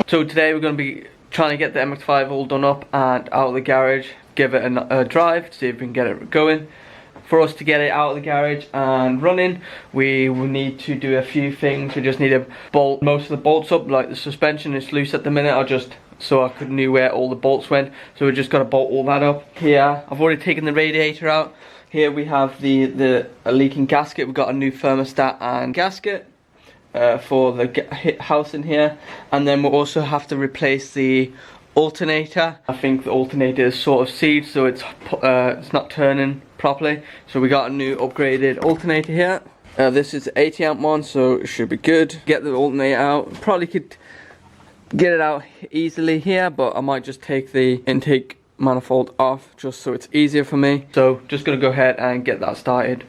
So today we're going to be trying to get the MX-5 all done up and out of the garage, give it a drive to see if we can get it going. For us to get it out of the garage and running, we will need to do a few things. We just need to bolt most of the bolts up, like the suspension is loose at the minute. So I knew where all the bolts went, so we just got to bolt all that up. Here, I've already taken the radiator out. Here we have a leaking gasket. We've got a new thermostat and gasket for the house in here, and then we'll also have to replace the alternator. I think the alternator is sort of seized, so it's not turning properly. So we got a new upgraded alternator here. This is 80 amp one, so it should be good. Get the alternator out. Probably could get it out easily here, but I might just take the intake manifold off just so it's easier for me. So just gonna go ahead and get that started.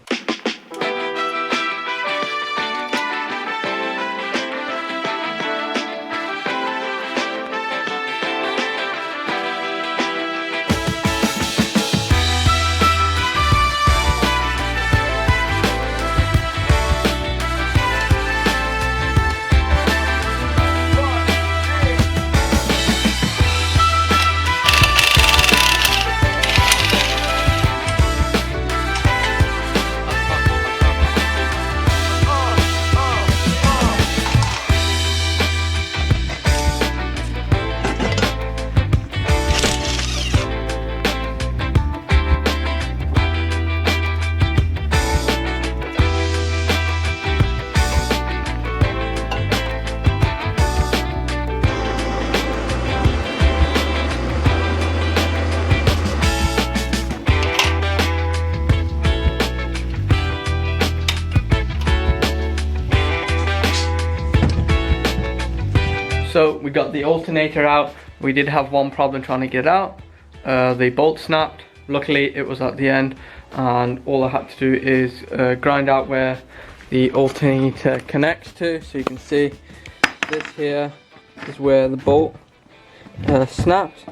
So we got the alternator out. We did have one problem trying to get out. The bolt snapped. Luckily it was at the end, and all I had to do is grind out where the alternator connects to. So you can see this here is where the bolt snapped,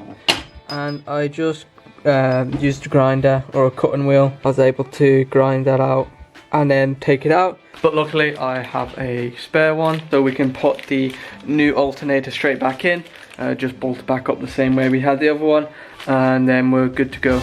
and I just used a grinder or a cutting wheel. I was able to grind that out and then take it out. But luckily I have a spare one, so we can put the new alternator straight back in, just bolt it back up the same way we had the other one, and then we're good to go.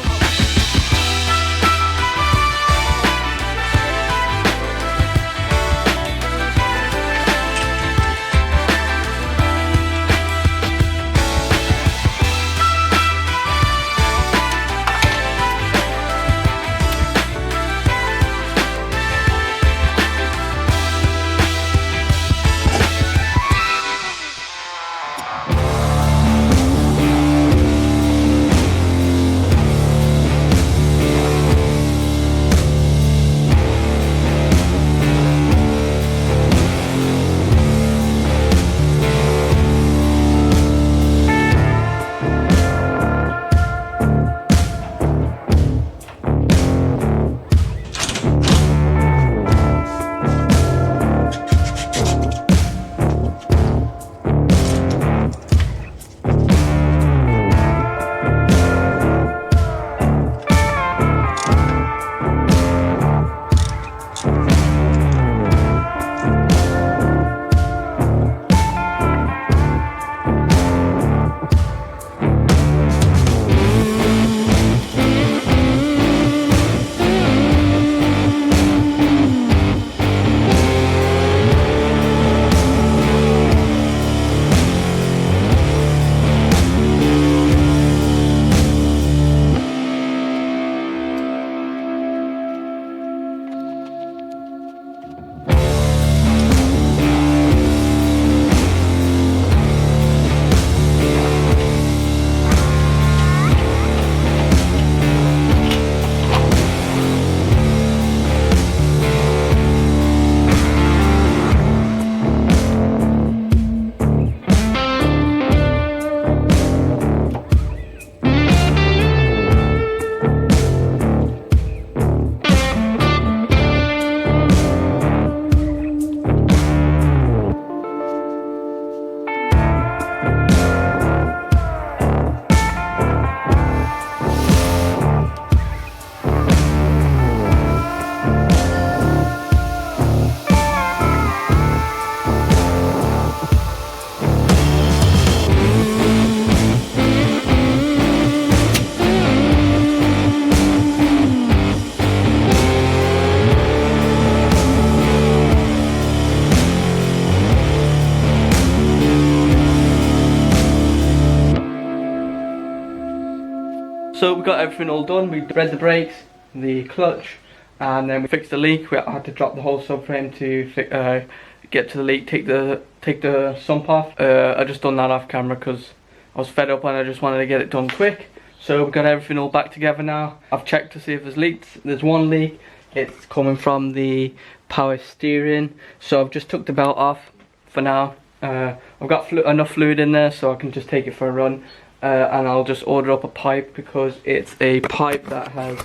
so we got everything all done. We read the brakes, the clutch, and then we fixed the leak. We had to drop the whole subframe to get to the leak, take the sump off. I just done that off camera because I was fed up and I just wanted to get it done quick. So we've got everything all back together now. I've checked to see if there's leaks. There's one leak. It's coming from the power steering. So I've just took the belt off for now. I've got enough fluid in there so I can just take it for a run. And I'll just order up a pipe because it's a pipe that has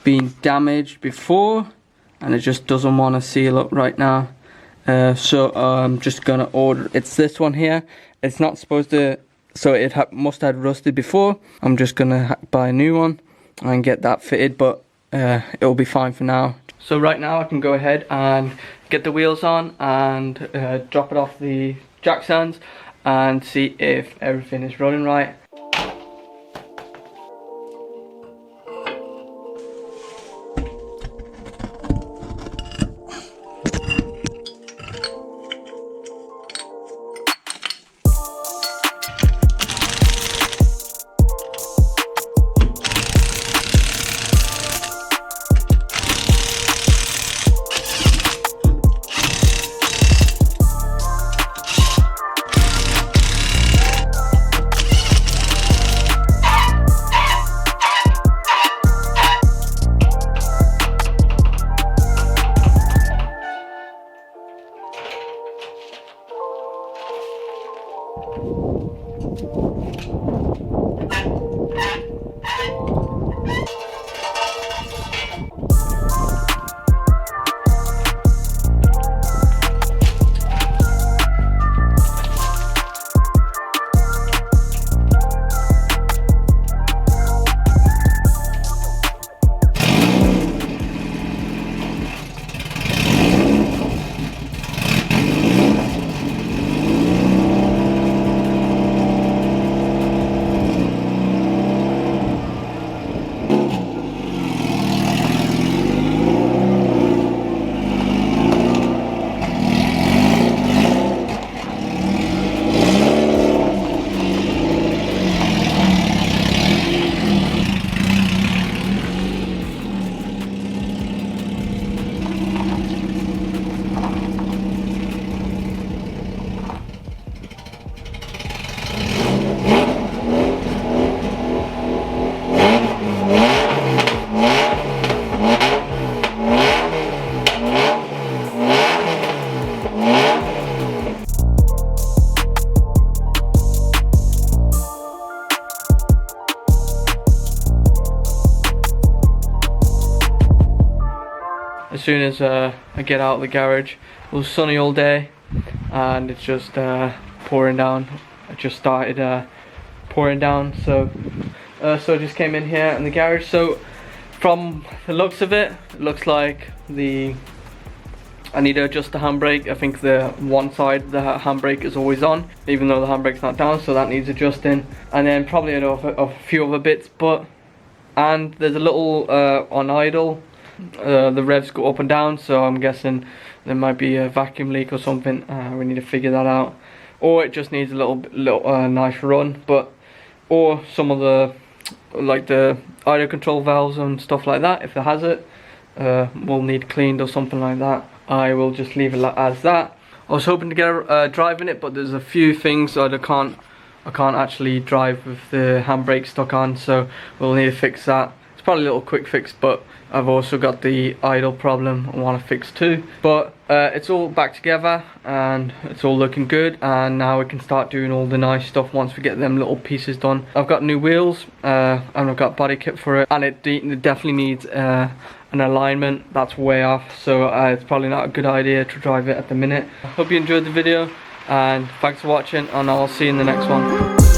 been damaged before and it just doesn't want to seal up right now. So I'm just gonna order, it's this one here. It's not supposed to, so it must have rusted before. I'm just gonna buy a new one and get that fitted, but it'll be fine for now. So right now I can go ahead and get the wheels on and drop it off the jack stands and see if everything is running right. As soon as I get out of the garage, it was sunny all day and it's just pouring down. It just started pouring down, so I just came in here in the garage. So from the looks of it, it looks like I need to adjust the handbrake. I think the one side, the handbrake is always on, even though the handbrake's not down, so that needs adjusting. And then probably a few other bits, and there's a little on idle. The revs go up and down, so I'm guessing there might be a vacuum leak or something. We need to figure that out, or it just needs a little nice run. Or some of the idle control valves and stuff like that, if it has it, will need cleaned or something like that. I will just leave it as that. I was hoping to get driving it, but there's a few things that I can't actually drive with the handbrake stuck on, so we'll need to fix that. It's probably a little quick fix, but I've also got the idle problem I want to fix too. But it's all back together and it's all looking good, and now we can start doing all the nice stuff once we get them little pieces done. I've got new wheels and I've got body kit for it, and it definitely needs an alignment that's way off, so it's probably not a good idea to drive it at the minute. I hope you enjoyed the video and thanks for watching, and I'll see you in the next one.